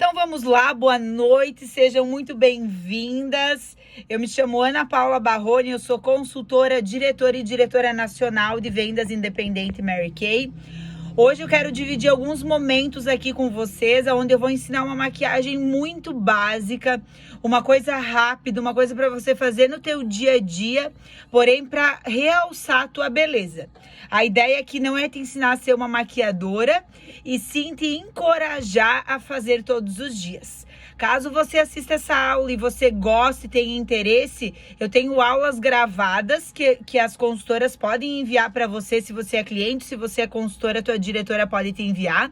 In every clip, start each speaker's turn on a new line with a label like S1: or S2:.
S1: Então vamos lá, boa noite, sejam muito bem-vindas. Eu me chamo Ana Paula Barroni, eu sou consultora, diretora e diretora nacional de vendas independente Mary Kay. Hoje eu quero dividir alguns momentos aqui com vocês, onde eu vou ensinar uma maquiagem muito básica, uma coisa rápida, uma coisa para você fazer no teu dia a dia, porém para realçar a tua beleza. A ideia aqui não é te ensinar a ser uma maquiadora, e sim te encorajar a fazer todos os dias. Caso você assista essa aula e você goste e tenha interesse, eu tenho aulas gravadas que as consultoras podem enviar para você, se você é cliente, se você é consultora, tua diretora pode te enviar,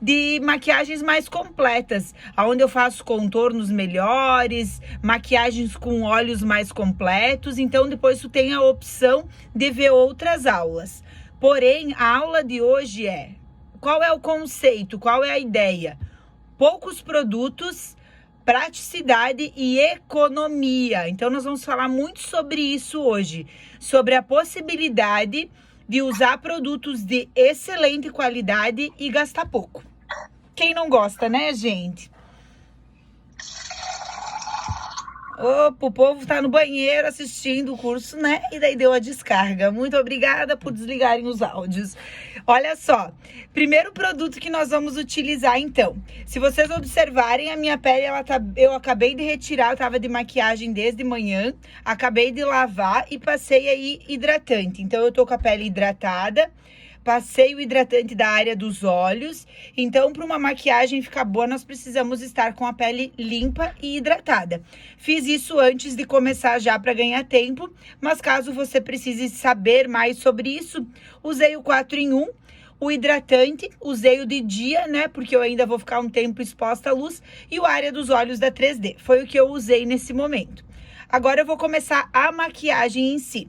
S1: de maquiagens mais completas, onde eu faço contornos melhores, maquiagens com olhos mais completos. Então depois tu tem a opção de ver outras aulas. Porém, a aula de hoje qual é o conceito, qual é a ideia? Poucos produtos, praticidade e economia. Então nós vamos falar muito sobre isso hoje, sobre a possibilidade de usar produtos de excelente qualidade e gastar pouco. Quem não gosta, né, gente? Opa, o povo tá no banheiro assistindo o curso, né? E daí deu a descarga. Muito obrigada por desligarem os áudios. Olha só, primeiro produto que nós vamos utilizar então. Se vocês observarem, a minha pele, eu acabei de retirar, eu tava de maquiagem desde manhã, acabei de lavar e passei aí hidratante. Então eu tô com a pele hidratada. Passei o hidratante da área dos olhos. Então, para uma maquiagem ficar boa, nós precisamos estar com a pele limpa e hidratada. Fiz isso antes de começar já para ganhar tempo, mas caso você precise saber mais sobre isso, usei o 4 em 1. O hidratante, usei o de dia, né? Porque eu ainda vou ficar um tempo exposta à luz. E o área dos olhos da 3D. Foi o que eu usei nesse momento. Agora eu vou começar a maquiagem em si.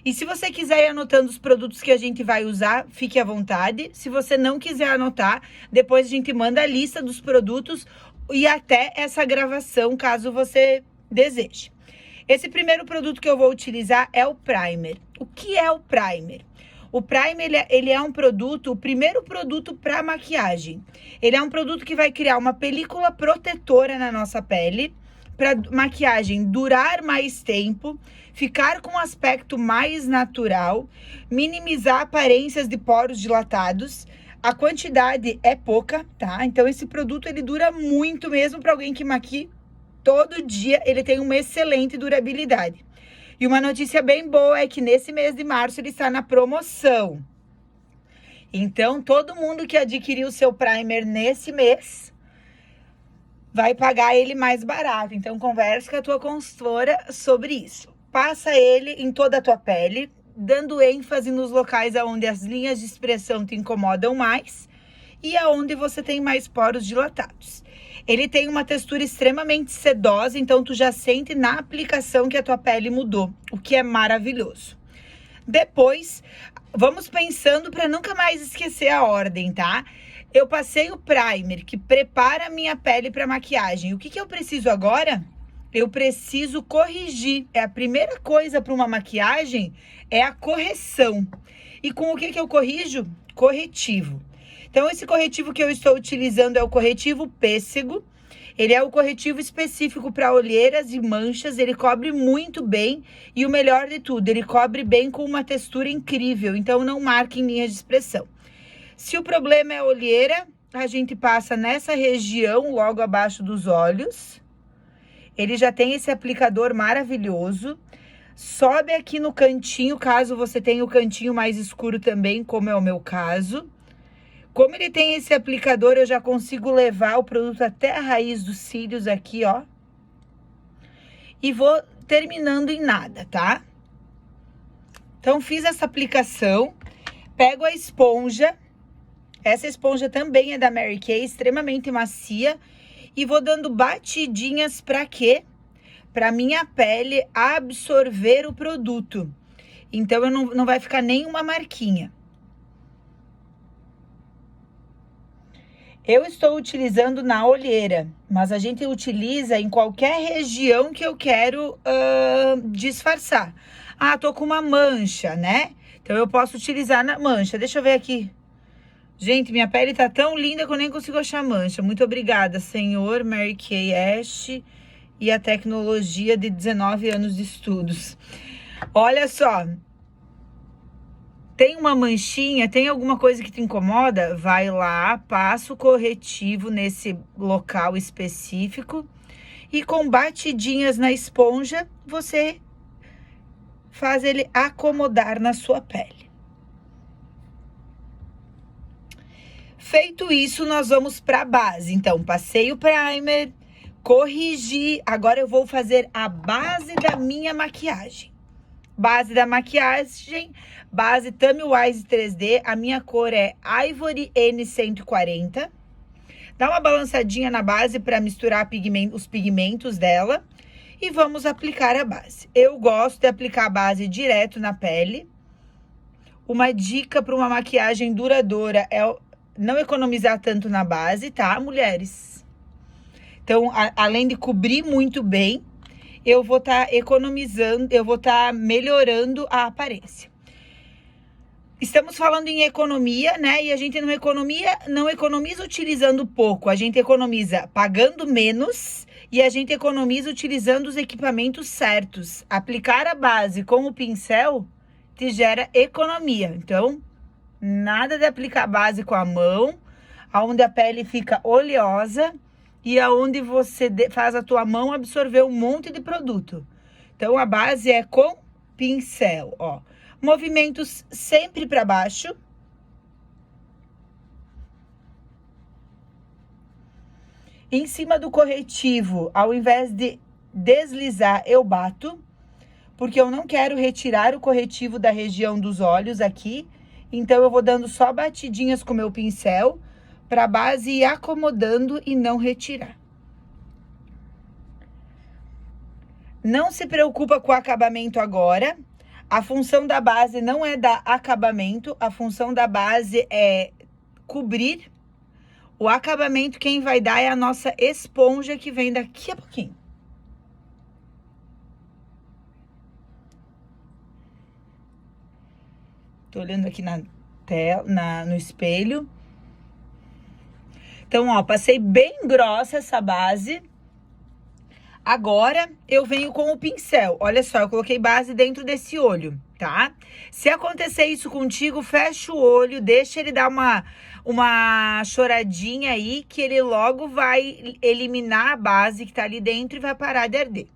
S1: E se você quiser ir anotando os produtos que a gente vai usar, fique à vontade. Se você não quiser anotar, depois a gente manda a lista dos produtos e até essa gravação, caso você deseje. Esse primeiro produto que eu vou utilizar é o primer. O que é o primer? O primer, ele é um produto, o primeiro produto para maquiagem. Ele é um produto que vai criar uma película protetora na nossa pele, para maquiagem durar mais tempo, ficar com um aspecto mais natural, minimizar aparências de poros dilatados. A quantidade é pouca, tá? Então esse produto ele dura muito mesmo para alguém que maquia todo dia, ele tem uma excelente durabilidade. E uma notícia bem boa é que nesse mês de março ele está na promoção. Então todo mundo que adquiriu o seu primer nesse mês vai pagar ele mais barato. Então converse com a tua consultora sobre isso. Passa ele em toda a tua pele, dando ênfase nos locais onde as linhas de expressão te incomodam mais e aonde você tem mais poros dilatados. Ele tem uma textura extremamente sedosa, então tu já sente na aplicação que a tua pele mudou, o que é maravilhoso. Depois, vamos pensando para nunca mais esquecer a ordem, tá? Eu passei o primer, que prepara a minha pele para maquiagem. O que eu preciso agora? Eu preciso corrigir. A primeira coisa para uma maquiagem é a correção. E com o que eu corrijo? Corretivo. Então, esse corretivo que eu estou utilizando é o corretivo pêssego. Ele é o corretivo específico para olheiras e manchas, ele cobre muito bem e o melhor de tudo, ele cobre bem com uma textura incrível, então não marca em linhas de expressão. Se o problema é olheira, a gente passa nessa região, logo abaixo dos olhos. Ele já tem esse aplicador maravilhoso. Sobe aqui no cantinho, caso você tenha o cantinho mais escuro também, como é o meu caso. Como ele tem esse aplicador, eu já consigo levar o produto até a raiz dos cílios aqui, ó. E vou terminando em nada, tá? Então, fiz essa aplicação. Pego a esponja. Essa esponja também é da Mary Kay, extremamente macia. E vou dando batidinhas para quê? Para minha pele absorver o produto. Então, não vai ficar nenhuma marquinha. Eu estou utilizando na olheira, mas a gente utiliza em qualquer região que eu quero disfarçar. Ah, tô com uma mancha, né? Então, eu posso utilizar na mancha. Deixa eu ver aqui. Gente, minha pele tá tão linda que eu nem consigo achar mancha. Muito obrigada, senhor Mary Kay Ash e a tecnologia de 19 anos de estudos. Olha só. Tem uma manchinha, tem alguma coisa que te incomoda? Vai lá, passa o corretivo nesse local específico e com batidinhas na esponja, você faz ele acomodar na sua pele. Feito isso, nós vamos para a base. Então, passei o primer, corrigi, agora eu vou fazer a base da minha maquiagem. Base da maquiagem, base Tammy Wise 3D, a minha cor é Ivory N140. Dá uma balançadinha na base para misturar os pigmentos dela e vamos aplicar a base. Eu gosto de aplicar a base direto na pele. Uma dica para uma maquiagem duradoura é não economizar tanto na base, tá, mulheres? Então, além de cobrir muito bem, eu vou estar economizando, eu vou estar melhorando a aparência. Estamos falando em economia, né? E a gente não economiza utilizando pouco, a gente economiza pagando menos e a gente economiza utilizando os equipamentos certos. Aplicar a base com o pincel te gera economia. Então, nada de aplicar base com a mão, onde a pele fica oleosa e aonde você faz a tua mão absorver um monte de produto. Então, a base é com pincel, ó. Movimentos sempre para baixo. Em cima do corretivo, ao invés de deslizar, eu bato, porque eu não quero retirar o corretivo da região dos olhos aqui. Então, eu vou dando só batidinhas com o meu pincel, para a base ir acomodando e não retirar. Não se preocupa com o acabamento agora. A função da base não é dar acabamento, a função da base é cobrir. O acabamento quem vai dar é a nossa esponja que vem daqui a pouquinho. Tô olhando aqui na tela, no espelho. Então, ó, passei bem grossa essa base. Agora, eu venho com o pincel. Olha só, eu coloquei base dentro desse olho, tá? Se acontecer isso contigo, fecha o olho, deixa ele dar uma choradinha aí, que ele logo vai eliminar a base que tá ali dentro e vai parar de arder.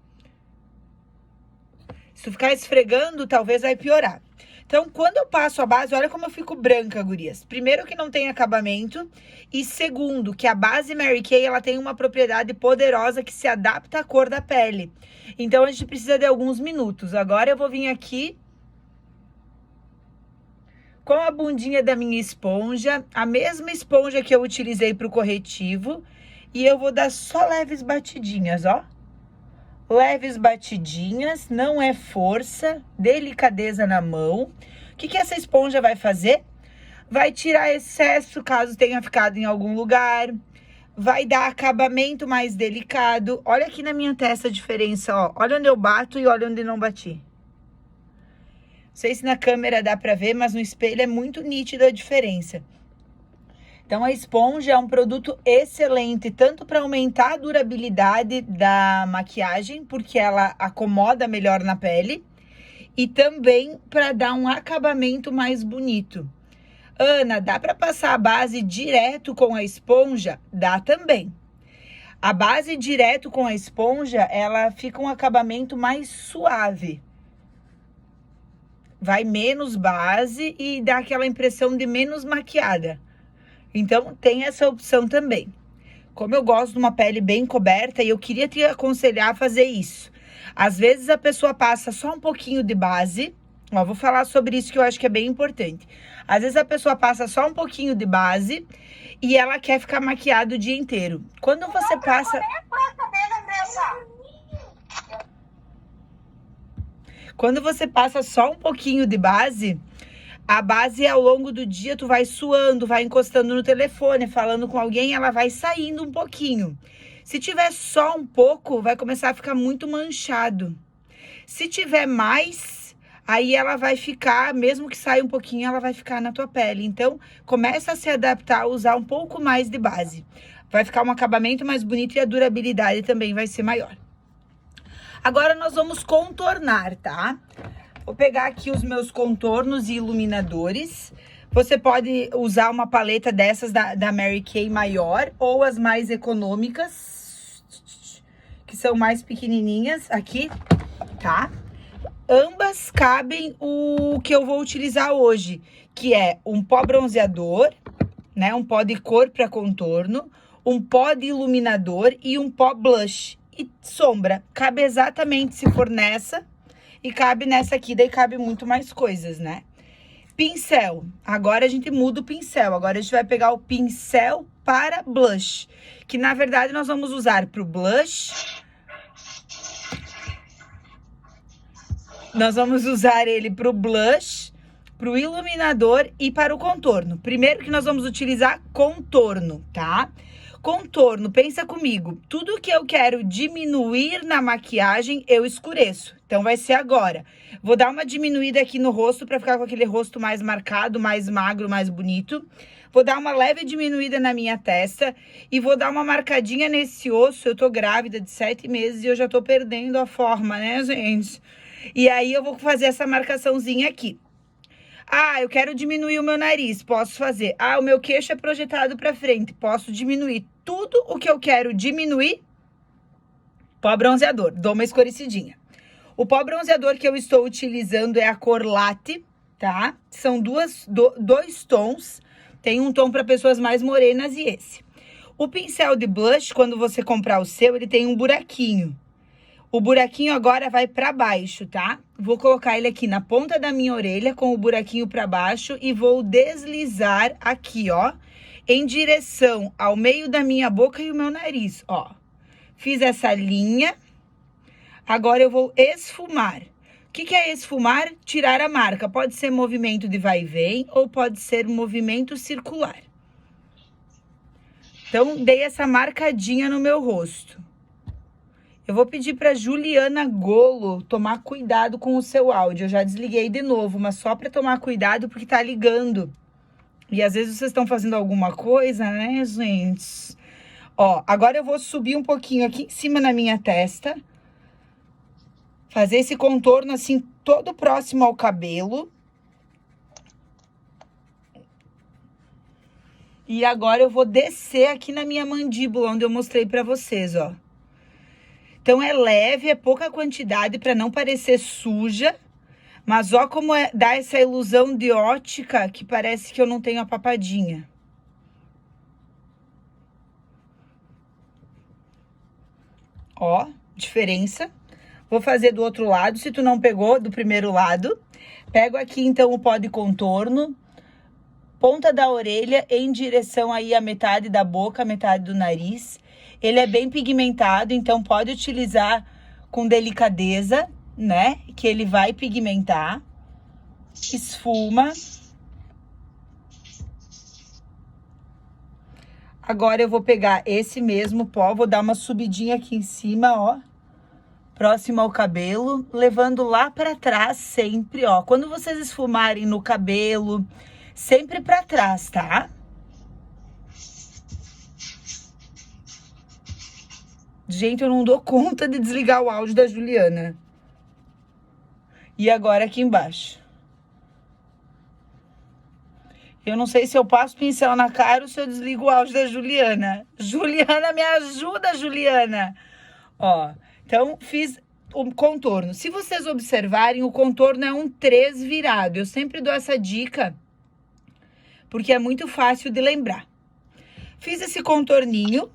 S1: Se tu ficar esfregando, talvez vai piorar. Então, quando eu passo a base, olha como eu fico branca, gurias. Primeiro, que não tem acabamento. E segundo, que a base Mary Kay, ela tem uma propriedade poderosa que se adapta à cor da pele. Então, a gente precisa de alguns minutos. Agora, eu vou vir aqui com a bundinha da minha esponja. A mesma esponja que eu utilizei para o corretivo. E eu vou dar só leves batidinhas, ó. Leves batidinhas, não é força, delicadeza na mão. O que essa esponja vai fazer? Vai tirar excesso, caso tenha ficado em algum lugar. Vai dar acabamento mais delicado. Olha aqui na minha testa a diferença, ó. Olha onde eu bato e olha onde não bati. Não sei se na câmera dá pra ver, mas no espelho é muito nítida a diferença. Então, a esponja é um produto excelente, tanto para aumentar a durabilidade da maquiagem, porque ela acomoda melhor na pele, e também para dar um acabamento mais bonito. Ana, dá para passar a base direto com a esponja? Dá também. A base direto com a esponja, ela fica um acabamento mais suave. Vai menos base e dá aquela impressão de menos maquiada. Então, tem essa opção também. Como eu gosto de uma pele bem coberta, e eu queria te aconselhar a fazer isso. Às vezes, a pessoa passa só um pouquinho de base. Ó, vou falar sobre isso que eu acho que é bem importante. Às vezes, a pessoa passa só um pouquinho de base e ela quer ficar maquiada o dia inteiro. Quando você passa... Quando você passa só um pouquinho de base... A base, ao longo do dia, tu vai suando, vai encostando no telefone, falando com alguém, ela vai saindo um pouquinho. Se tiver só um pouco, vai começar a ficar muito manchado. Se tiver mais, aí ela vai ficar, mesmo que saia um pouquinho, ela vai ficar na tua pele. Então, começa a se adaptar a usar um pouco mais de base. Vai ficar um acabamento mais bonito e a durabilidade também vai ser maior. Agora, nós vamos contornar, tá? Vou pegar aqui os meus contornos e iluminadores. Você pode usar uma paleta dessas da Mary Kay maior ou as mais econômicas, que são mais pequenininhas aqui, tá? Ambas cabem o que eu vou utilizar hoje, que é um pó bronzeador, né? Um pó de cor para contorno, um pó de iluminador e um pó blush e sombra. Cabe exatamente se for nessa e cabe nessa aqui, daí cabe muito mais coisas, né? Pincel. Agora a gente muda o pincel. Agora a gente vai pegar o pincel para blush, que na verdade nós vamos usar para o blush. Nós vamos usar ele para o blush, para o iluminador e para o contorno. Primeiro que nós vamos utilizar contorno, tá? Contorno, pensa comigo, tudo que eu quero diminuir na maquiagem, eu escureço. Então, vai ser agora. Vou dar uma diminuída aqui no rosto para ficar com aquele rosto mais marcado, mais magro, mais bonito. Vou dar uma leve diminuída na minha testa e vou dar uma marcadinha nesse osso. Eu tô grávida de 7 meses e eu já tô perdendo a forma, né, gente? E aí, eu vou fazer essa marcaçãozinha aqui. Ah, eu quero diminuir o meu nariz, posso fazer. Ah, o meu queixo é projetado pra frente, posso diminuir. Tudo o que eu quero diminuir, pó bronzeador, dou uma escurecidinha. O pó bronzeador que eu estou utilizando é a cor Latte, tá? São dois tons, tem um tom para pessoas mais morenas e esse. O pincel de blush, quando você comprar o seu, ele tem um buraquinho. O buraquinho agora vai pra baixo, tá? Vou colocar ele aqui na ponta da minha orelha com o buraquinho pra baixo e vou deslizar aqui, ó, em direção ao meio da minha boca e o meu nariz, ó. Fiz essa linha. Agora eu vou esfumar. O que é esfumar? Tirar a marca. Pode ser movimento de vai e vem ou pode ser movimento circular. Então, dei essa marcadinha no meu rosto. Eu vou pedir para Juliana Golo tomar cuidado com o seu áudio. Eu já desliguei de novo, mas só para tomar cuidado porque tá ligando. E às vezes vocês estão fazendo alguma coisa, né, gente? Ó, agora eu vou subir um pouquinho aqui em cima na minha testa. Fazer esse contorno assim, todo próximo ao cabelo. E agora eu vou descer aqui na minha mandíbula, onde eu mostrei para vocês, ó. Então, é leve, é pouca quantidade para não parecer suja. Mas ó como dá essa ilusão de ótica que parece que eu não tenho a papadinha. Ó, diferença. Vou fazer do outro lado, se tu não pegou do primeiro lado. Pego aqui, então, o pó de contorno. Ponta da orelha em direção aí à metade da boca, metade do nariz. Ele é bem pigmentado, então pode utilizar com delicadeza, né? Que ele vai pigmentar. Esfuma. Agora eu vou pegar esse mesmo pó, vou dar uma subidinha aqui em cima, ó. Próximo ao cabelo, levando lá pra trás sempre, ó. Quando vocês esfumarem no cabelo, sempre pra trás, tá? Gente, eu não dou conta de desligar o áudio da Juliana. E agora aqui embaixo. Eu não sei se eu passo pincel na cara ou se eu desligo o áudio da Juliana. Juliana, me ajuda, Juliana! Ó, então fiz o contorno. Se vocês observarem, o contorno é um 3 virado. Eu sempre dou essa dica, porque é muito fácil de lembrar. Fiz esse contorninho.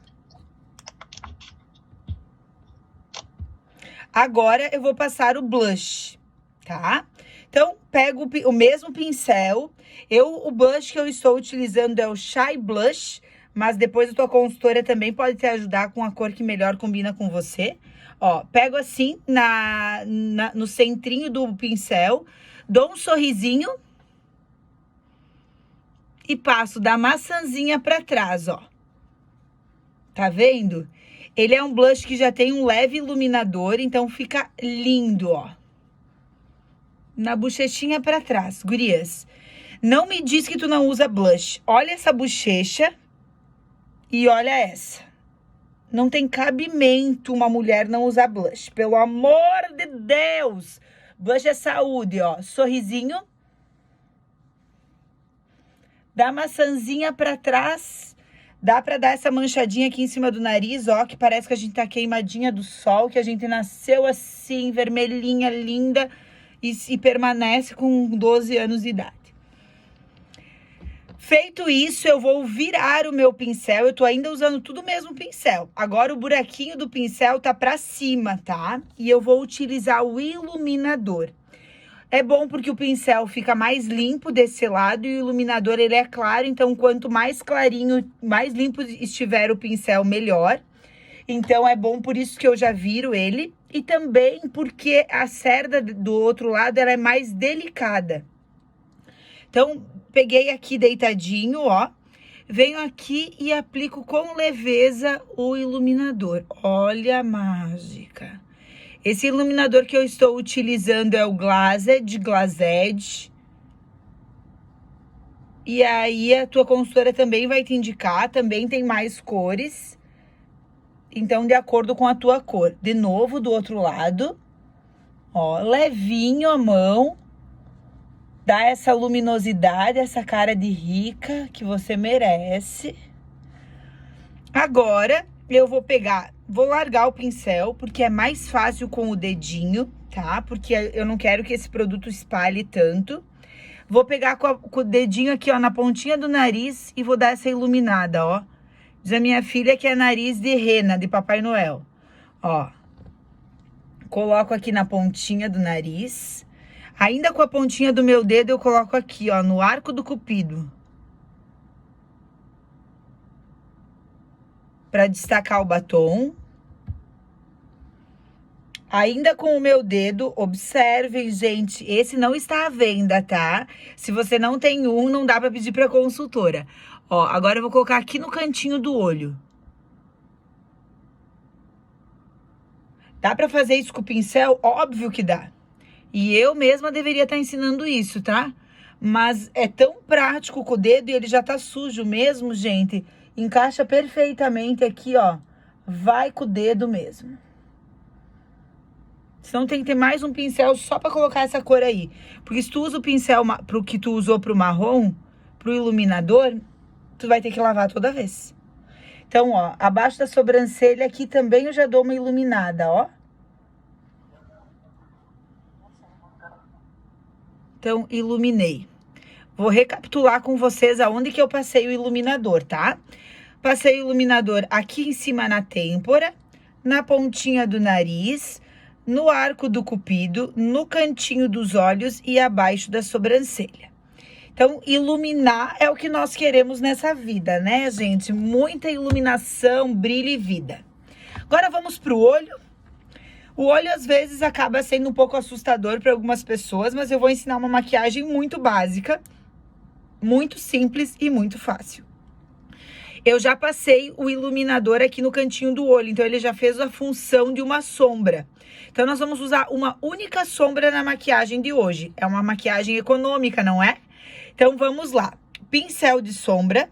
S1: Agora, eu vou passar o blush, tá? Então, pego o mesmo pincel. O blush que eu estou utilizando é o Shy Blush, mas depois a tua consultora também pode te ajudar com a cor que melhor combina com você. Ó, pego assim no centrinho do pincel, dou um sorrisinho e passo da maçãzinha pra trás, ó. Tá vendo? Ele é um blush que já tem um leve iluminador, então fica lindo, ó. na bochechinha pra trás. Gurias, não me diz que tu não usa blush. Olha essa bochecha e olha essa. Não tem cabimento uma mulher não usar blush. Pelo amor de Deus. Blush é saúde, ó. Sorrisinho. Dá maçãzinha pra trás. Dá pra dar essa manchadinha aqui em cima do nariz, ó. Que parece que a gente tá queimadinha do sol. Que a gente nasceu assim, vermelhinha, linda. E permanece com 12 anos de idade. Feito isso, eu vou virar o meu pincel. Eu tô ainda usando tudo o mesmo pincel. Agora o buraquinho do pincel tá pra cima, tá? E eu vou utilizar o iluminador. É bom porque o pincel fica mais limpo desse lado e o iluminador ele é claro. Então, quanto mais clarinho, mais limpo estiver o pincel, melhor. Então, é bom por isso que eu já viro ele. E também porque a cerda do outro lado ela é mais delicada. Então, peguei aqui deitadinho, ó. Venho aqui e aplico com leveza o iluminador. Olha a mágica. Esse iluminador que eu estou utilizando é o Glazed. E aí, a tua consultora também vai te indicar. Também tem mais cores. Então, de acordo com a tua cor. De novo, do outro lado. Ó, levinho a mão. Dá essa luminosidade, essa cara de rica que você merece. Agora, eu vou largar o pincel, porque é mais fácil com o dedinho, tá? Porque eu não quero que esse produto espalhe tanto. Vou pegar com o dedinho aqui, ó, na pontinha do nariz e vou dar essa iluminada, ó. Diz a minha filha que é nariz de rena, de Papai Noel. Ó. Coloco aqui na pontinha do nariz. Ainda com a pontinha do meu dedo, eu coloco aqui, ó, no arco do cupido. Pra destacar o batom. Ainda com o meu dedo, observem, gente, esse não está à venda, tá? Se você não tem um, não dá pra pedir pra consultora. Ó, agora eu vou colocar aqui no cantinho do olho. Dá pra fazer isso com o pincel? Óbvio que dá. E eu mesma deveria estar ensinando isso, tá? Mas é tão prático com o dedo e ele já tá sujo mesmo, gente. Encaixa perfeitamente aqui, ó. Vai com o dedo mesmo. Senão tem que ter mais um pincel só pra colocar essa cor aí. Porque se tu usa o pincel pro que tu usou pro marrom, pro iluminador, tu vai ter que lavar toda vez. Então, ó, abaixo da sobrancelha aqui também eu já dou uma iluminada, ó. Então, iluminei. Vou recapitular com vocês aonde que eu passei o iluminador, tá? Passei o iluminador aqui em cima na têmpora, na pontinha do nariz, no arco do cupido, no cantinho dos olhos e abaixo da sobrancelha. Então, iluminar é o que nós queremos nessa vida, né, gente? Muita iluminação, brilho e vida. Agora vamos pro olho. O olho, às vezes, acaba sendo um pouco assustador para algumas pessoas, mas eu vou ensinar uma maquiagem muito básica, muito simples e muito fácil. Eu já passei o iluminador aqui no cantinho do olho, então ele já fez a função de uma sombra. Então, nós vamos usar uma única sombra na maquiagem de hoje. É uma maquiagem econômica, não é? Então, vamos lá. Pincel de sombra.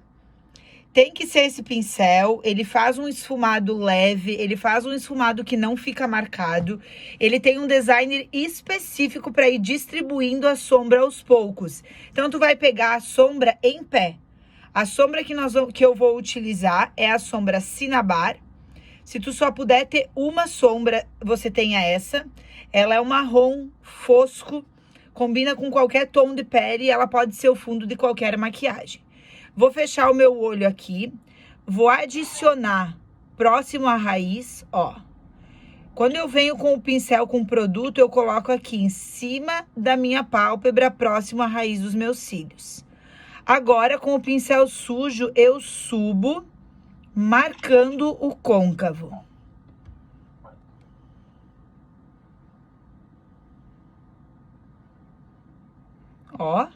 S1: Tem que ser esse pincel, ele faz um esfumado leve, ele faz um esfumado que não fica marcado. Ele tem um designer específico para ir distribuindo a sombra aos poucos. Então, tu vai pegar a sombra em pé. A sombra que eu vou utilizar é a sombra Cinnabar. Se tu só puder ter uma sombra, você tenha essa. Ela é um marrom fosco, combina com qualquer tom de pele e ela pode ser o fundo de qualquer maquiagem. Vou fechar o meu olho aqui, vou adicionar próximo à raiz, ó. Quando eu venho com o pincel com o produto, eu coloco aqui em cima da minha pálpebra, próximo à raiz dos meus cílios. Agora, com o pincel sujo, eu subo, marcando o côncavo. Ó.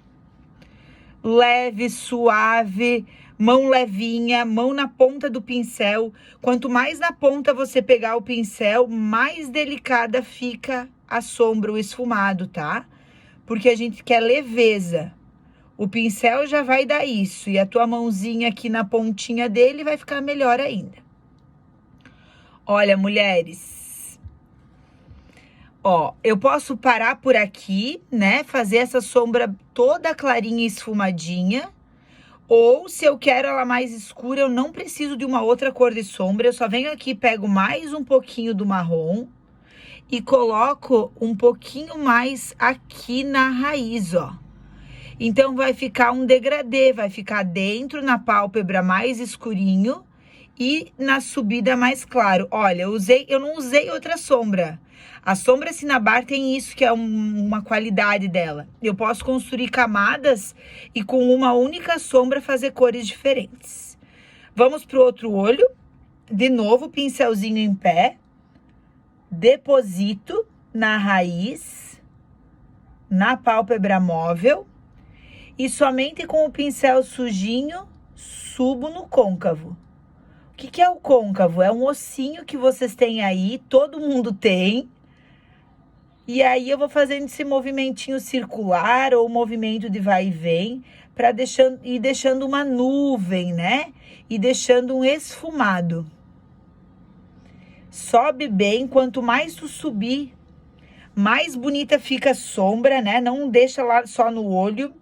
S1: Leve, suave, mão levinha, mão na ponta do pincel. Quanto mais na ponta você pegar o pincel, mais delicada fica a sombra, o esfumado, tá? porque a gente quer leveza. O pincel já vai dar isso, e a tua mãozinha aqui na pontinha dele vai ficar melhor ainda. Olha, mulheres, ó, eu posso parar por aqui, né, fazer essa sombra toda clarinha e esfumadinha, ou se eu quero ela mais escura, eu não preciso de uma outra cor de sombra, eu só venho aqui, pego mais um pouquinho do marrom e coloco um pouquinho mais aqui na raiz, ó. Então, vai ficar um degradê, vai ficar dentro na pálpebra mais escurinho e na subida mais claro. Olha, eu não usei outra sombra. A sombra Cinnabar tem isso, que é uma qualidade dela. Eu posso construir camadas e com uma única sombra fazer cores diferentes. Vamos pro outro olho. De novo, pincelzinho em pé. Deposito na raiz, na pálpebra móvel. E somente com o pincel sujinho, subo no côncavo. O que é o côncavo? É um ossinho que vocês têm aí, todo mundo tem. E aí eu vou fazendo esse movimentinho circular ou movimento de vai e vem, para ir deixando uma nuvem, né? E deixando um esfumado. Sobe bem, quanto mais tu subir, mais bonita fica a sombra, né? Não deixa lá só no olho.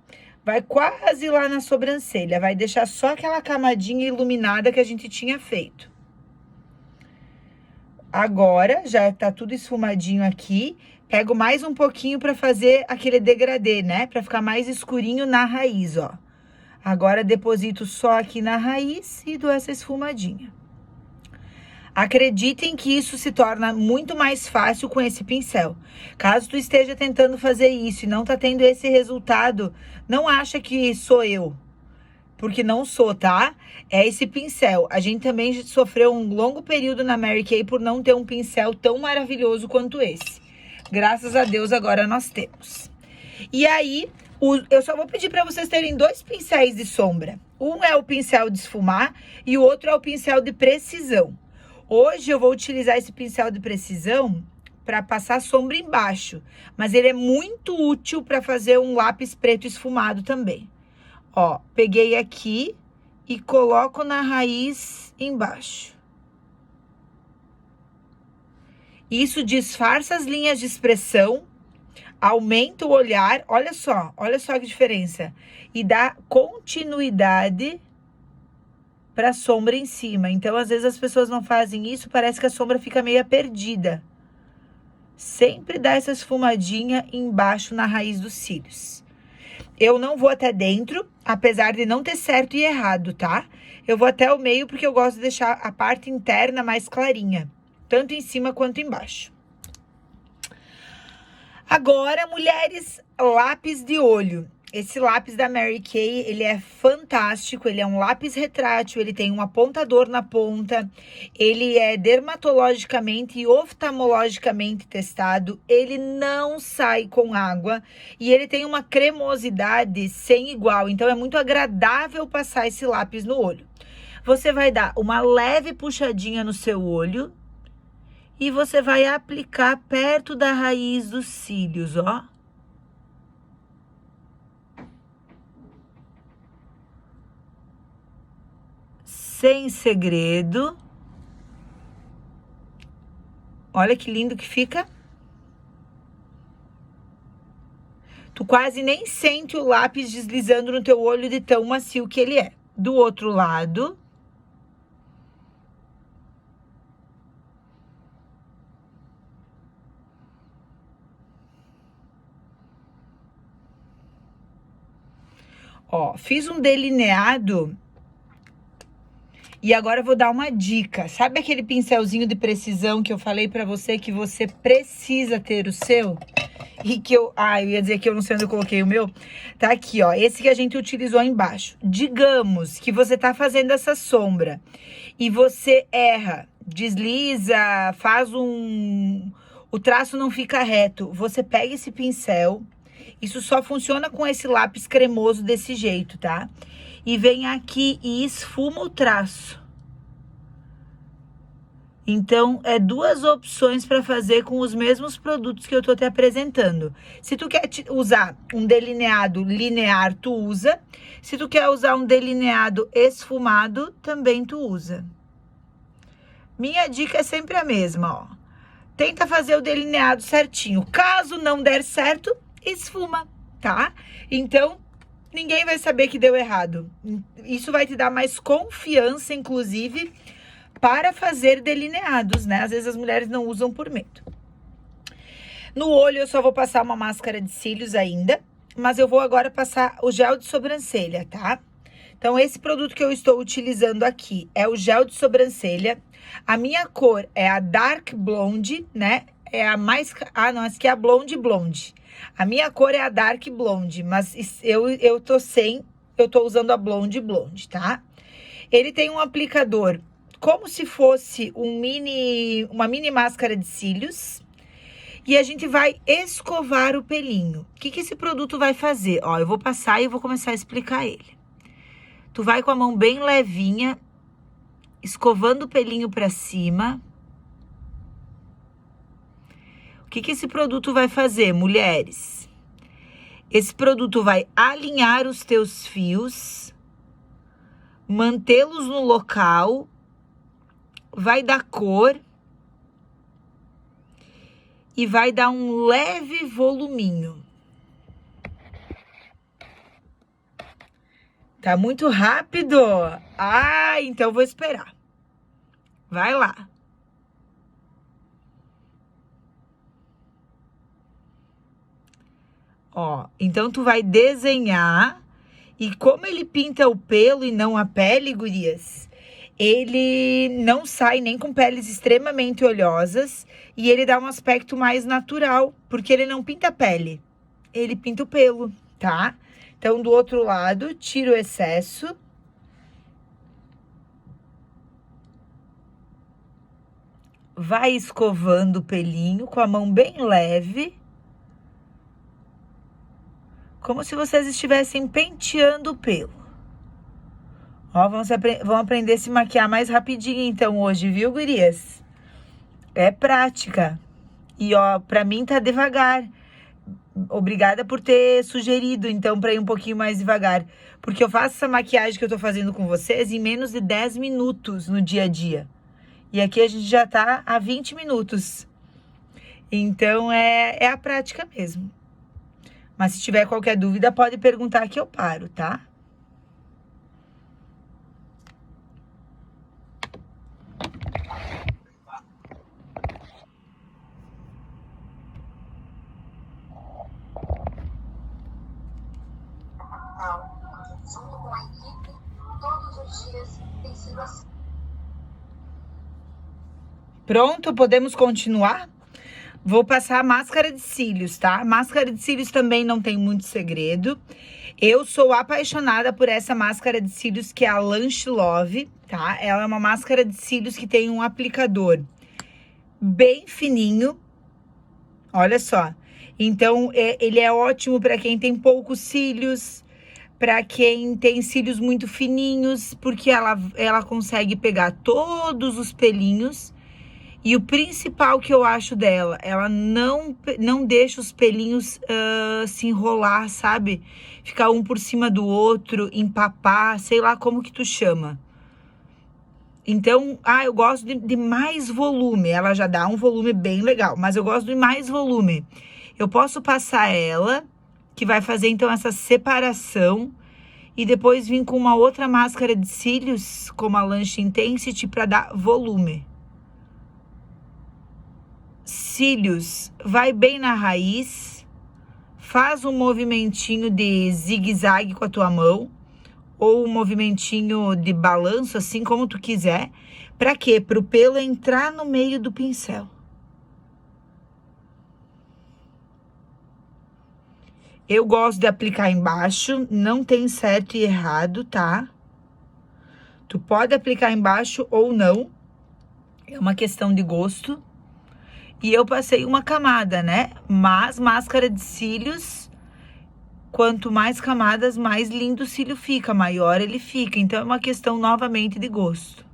S1: Vai quase lá na sobrancelha, vai deixar só aquela camadinha iluminada que a gente tinha feito. Agora, já tá tudo esfumadinho aqui, pego mais um pouquinho pra fazer aquele degradê, né? Pra ficar mais escurinho na raiz, ó. Agora, deposito só aqui na raiz e dou essa esfumadinha. Acreditem que isso se torna muito mais fácil com esse pincel. Caso tu esteja tentando fazer isso e não tá tendo esse resultado, não acha que sou eu, porque não sou, tá? É esse pincel. A gente também sofreu um longo período na Mary Kay por não ter um pincel tão maravilhoso quanto esse. Graças a Deus agora nós temos. E aí, eu só vou pedir para vocês terem dois pincéis de sombra. Um é o pincel de esfumar e o outro é o pincel de precisão. Hoje eu vou utilizar esse pincel de precisão para passar sombra embaixo, mas ele é muito útil para fazer um lápis preto esfumado também. Ó, peguei aqui e coloco na raiz embaixo. Isso disfarça as linhas de expressão, aumenta o olhar, olha só que diferença, e dá continuidade para a sombra em cima. Então, às vezes as pessoas não fazem isso, parece que a sombra fica meio perdida. Sempre dá essa esfumadinha embaixo na raiz dos cílios. Eu não vou até dentro, apesar de não ter certo e errado, tá? Eu vou até o meio porque eu gosto de deixar a parte interna mais clarinha, tanto em cima quanto embaixo. Agora, mulheres, lápis de olho. Esse lápis da Mary Kay, ele é fantástico, ele é um lápis retrátil, ele tem um apontador na ponta, ele é dermatologicamente e oftalmologicamente testado, ele não sai com água e ele tem uma cremosidade sem igual, então é muito agradável passar esse lápis no olho. Você vai dar uma leve puxadinha no seu olho e você vai aplicar perto da raiz dos cílios, ó. Sem segredo. Olha que lindo que fica. Tu quase nem sente o lápis deslizando no teu olho de tão macio que ele é. Do outro lado. Ó, fiz um delineado. E agora eu vou dar uma dica. Sabe aquele pincelzinho de precisão que eu falei pra você que você precisa ter o seu? E que eu ia dizer que eu não sei onde eu coloquei o meu. Tá aqui, ó. Esse que a gente utilizou embaixo. Digamos que você tá fazendo essa sombra e você erra, desliza, o traço não fica reto. Você pega esse pincel. Isso só funciona com esse lápis cremoso desse jeito, tá? E vem aqui e esfuma o traço. Então, é duas opções para fazer com os mesmos produtos que eu tô te apresentando. Se tu quer usar um delineado linear, tu usa. Se tu quer usar um delineado esfumado, também tu usa. Minha dica é sempre a mesma, ó. Tenta fazer o delineado certinho. Caso não der certo, esfuma, tá? Então, ninguém vai saber que deu errado. Isso vai te dar mais confiança, inclusive, para fazer delineados, né? Às vezes as mulheres não usam por medo. No olho eu só vou passar uma máscara de cílios ainda, mas eu vou agora passar o gel de sobrancelha, tá? Então, esse produto que eu estou utilizando aqui é o gel de sobrancelha. A minha cor é a Dark Blonde, né? É a mais... Ah, não, essa aqui é a Blonde Blonde. A minha cor é a Dark Blonde, mas eu tô usando a Blonde Blonde, tá? Ele tem um aplicador como se fosse uma mini máscara de cílios. E a gente vai escovar o pelinho. O que esse produto vai fazer? Ó, eu vou passar e vou começar a explicar ele. Tu vai com a mão bem levinha, escovando o pelinho pra cima. O que esse produto vai fazer, mulheres? Esse produto vai alinhar os teus fios, mantê-los no local, vai dar cor e vai dar um leve voluminho. Tá muito rápido? Ah, então vou esperar. Vai lá. Ó, então tu vai desenhar. E como ele pinta o pelo e não a pele, gurias, ele não sai nem com peles extremamente oleosas e ele dá um aspecto mais natural, porque ele não pinta a pele, ele pinta o pelo, tá? Então, do outro lado, tira o excesso. Vai escovando o pelinho com a mão bem leve. Como se vocês estivessem penteando o pelo. Ó, vão aprender a se maquiar mais rapidinho então hoje, viu, gurias? É prática. E ó, pra mim tá devagar. Obrigada por ter sugerido, então, pra ir um pouquinho mais devagar. Porque eu faço essa maquiagem que eu tô fazendo com vocês em menos de 10 minutos no dia a dia. E aqui a gente já tá a 20 minutos. Então, é a prática mesmo. Mas se tiver qualquer dúvida, pode perguntar que eu paro, tá?
S2: Junto com a equipe, todos os dias tem sido assim.
S1: Pronto, podemos continuar? Vou passar a máscara de cílios, tá? Máscara de cílios também não tem muito segredo. Eu sou apaixonada por essa máscara de cílios que é a Lash Love, tá? Ela é uma máscara de cílios que tem um aplicador bem fininho. Olha só. Então, ele é ótimo para quem tem poucos cílios, para quem tem cílios muito fininhos, porque ela consegue pegar todos os pelinhos. E o principal que eu acho dela, ela não deixa os pelinhos se enrolar, sabe? Ficar um por cima do outro, empapar, sei lá como que tu chama. Então, eu gosto de mais volume. Ela já dá um volume bem legal, mas eu gosto de mais volume. Eu posso passar ela, que vai fazer então essa separação, e depois vir com uma outra máscara de cílios, como a Lash Intensity, para dar volume. Cílios, vai bem na raiz, faz um movimentinho de zigue-zague com a tua mão, ou um movimentinho de balanço, assim como tu quiser. Pra quê? Pro pelo entrar no meio do pincel. Eu gosto de aplicar embaixo, não tem certo e errado, tá? Tu pode aplicar embaixo ou não, é uma questão de gosto. E eu passei uma camada, né? Mas máscara de cílios, quanto mais camadas, mais lindo o cílio fica, maior ele fica. Então, é uma questão novamente de gosto.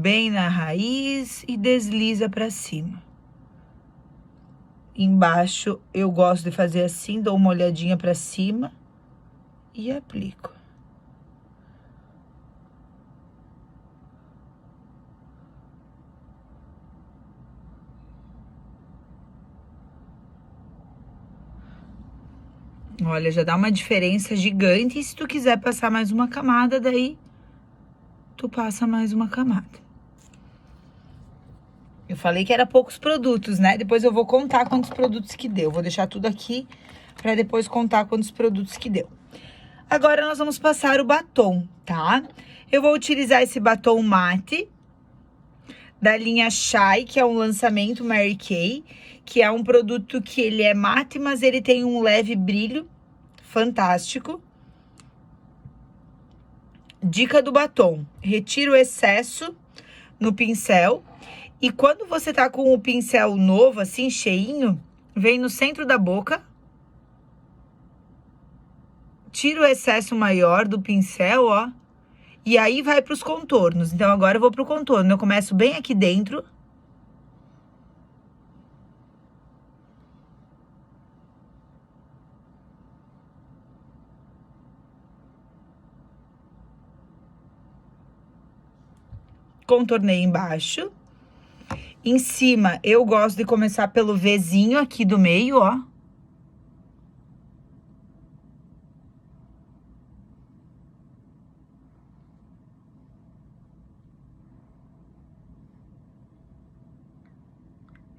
S1: bem na raiz e desliza pra cima. Embaixo eu gosto de fazer assim, dou uma olhadinha pra cima e aplico. Olha, já dá uma diferença gigante. E se tu quiser passar mais uma camada, daí tu passa mais uma camada. Eu falei que era poucos produtos, né? Depois eu vou contar quantos produtos que deu. Vou deixar tudo aqui pra depois contar quantos produtos que deu. Agora nós vamos passar o batom, tá? Eu vou utilizar esse batom mate da linha Shy, que é um lançamento Mary Kay, que é um produto que ele é mate, mas ele tem um leve brilho fantástico. Dica do batom: retira o excesso no pincel. E quando você tá com o pincel novo, assim, cheinho, vem no centro da boca. Tira o excesso maior do pincel, ó. E aí vai pros contornos. Então, agora eu vou pro contorno. Eu começo bem aqui dentro. Contornei embaixo. Em cima, eu gosto de começar pelo Vzinho aqui do meio, ó.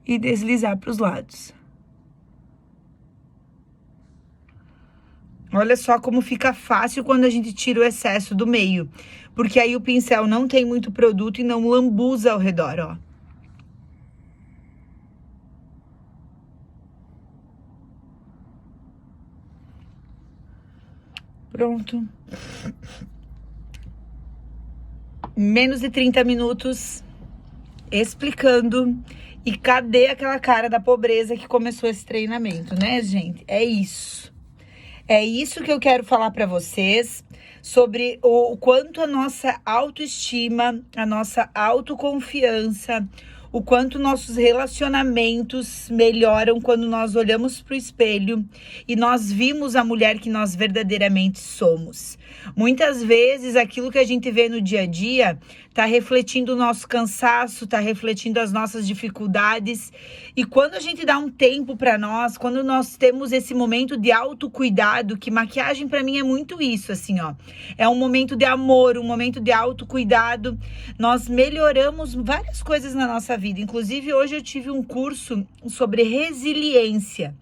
S1: E deslizar para os lados. Olha só como fica fácil quando a gente tira o excesso do meio. Porque aí o pincel não tem muito produto e não lambuza ao redor, ó. Pronto. Menos de 30 minutos explicando. E cadê aquela cara da pobreza que começou esse treinamento, né, gente? É isso. É isso que eu quero falar pra vocês sobre o quanto a nossa autoestima, a nossa autoconfiança, o quanto nossos relacionamentos melhoram quando nós olhamos pro espelho e nós vimos a mulher que nós verdadeiramente somos. Muitas vezes aquilo que a gente vê no dia a dia tá refletindo o nosso cansaço, tá refletindo as nossas dificuldades. E quando a gente dá um tempo para nós, quando nós temos esse momento de autocuidado, que maquiagem para mim é muito isso, assim, ó. É um momento de amor, um momento de autocuidado. Nós melhoramos várias coisas na nossa vida. Inclusive, hoje eu tive um curso sobre resiliência.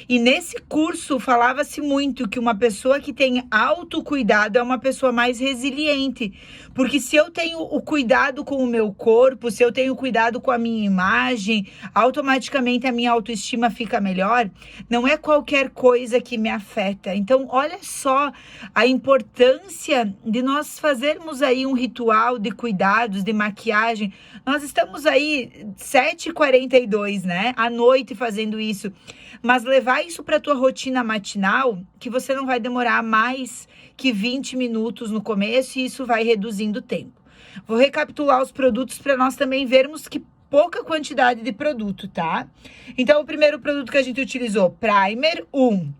S1: E nesse curso falava-se muito que uma pessoa que tem autocuidado é uma pessoa mais resiliente. Porque se eu tenho o cuidado com o meu corpo, se eu tenho cuidado com a minha imagem, automaticamente a minha autoestima fica melhor. Não é qualquer coisa que me afeta. Então, olha só a importância de nós fazermos aí um ritual de cuidados, de maquiagem. Nós estamos aí 7h42, né? À noite fazendo isso. Mas levar isso para tua rotina matinal, que você não vai demorar mais que 20 minutos no começo e isso vai reduzindo o tempo. Vou recapitular os produtos para nós também vermos que pouca quantidade de produto, tá? Então, o primeiro produto que a gente utilizou, primer 1,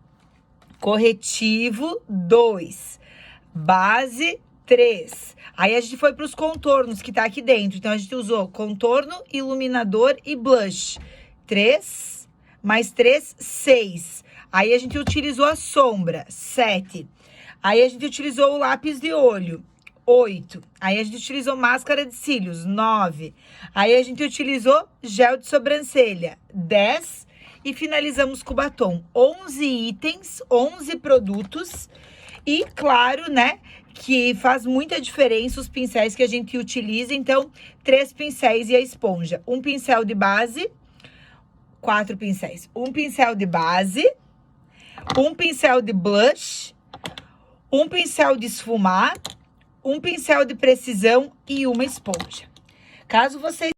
S1: corretivo 2, base 3. Aí a gente foi para os contornos que tá aqui dentro. Então, a gente usou contorno, iluminador e blush. 3, mais 3, 6. Aí a gente utilizou a sombra, 7. Aí a gente utilizou o lápis de olho, 8. Aí a gente utilizou máscara de cílios, 9. Aí a gente utilizou gel de sobrancelha, 10. E finalizamos com o batom. 11 itens, 11 produtos. E claro, né, que faz muita diferença os pincéis que a gente utiliza. Então, 3 pincéis e a esponja. Um pincel de base, 4 pincéis. Um pincel de base, um pincel de blush, um pincel de esfumar, um pincel de precisão e uma esponja. Caso vocês